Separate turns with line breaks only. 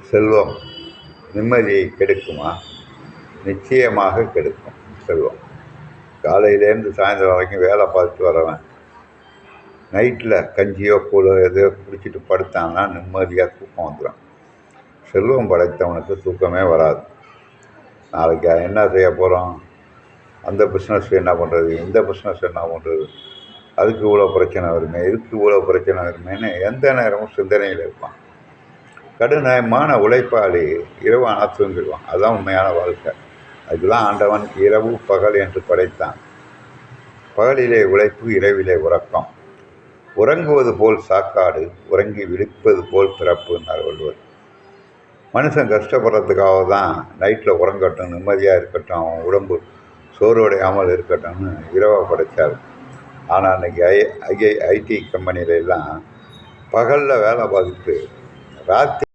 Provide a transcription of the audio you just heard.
செல்வம் நிம்மதியை கெடுக்குமா? நிச்சயமாக கெடுக்கும். செல்வம் காலையிலேருந்து சாயந்தரம் வரைக்கும் வேலை பார்த்துட்டு வரவன் நைட்டில் கஞ்சியோ கூழோ எதையோ குடிச்சிட்டு படுத்தான்னா நிம்மதியாக தூக்கம் வந்துடும். செல்வம் படைத்தவனுக்கு தூக்கமே வராது. நாளைக்கு என்ன செய்ய போகிறோம், அந்த பிஸ்னஸ் என்ன பண்ணுறது, இந்த பிஸ்னஸ் என்ன பண்ணுறது, அதுக்கு இவ்வளோ பிரச்சனை வருமே, இதுக்கு இவ்வளோ பிரச்சனை வருமேன்னு எந்த நேரமும் சிந்தனையில் இருப்பான். கடுமையான உழைப்பாளி இரவு ஆனால் தூங்கிடுவான். அதுதான் உண்மையான வாழ்க்கை. அதுதான் ஆண்டவன் இரவு பகல் என்று படைத்தான். பகலிலே உழைப்பு, இரவிலே உறக்கம். உறங்குவது போல் சாக்காடு, உறங்கி விழிப்பது போல் பிறப்புன்னார் வள்ளுவர். மனுஷன் கஷ்டப்படுறதுக்காக தான் நைட்டில் உறங்கட்டும், நிம்மதியாக இருக்கட்டும், அவன் உடம்பு சோர்வடையாமல் இருக்கட்டும்னு இரவாக படைத்தார். ஆனால் அன்றைக்கி ஐடி கம்பெனியில எல்லாம் பகலில் வேலை பார்த்துட்டு ராத்திரி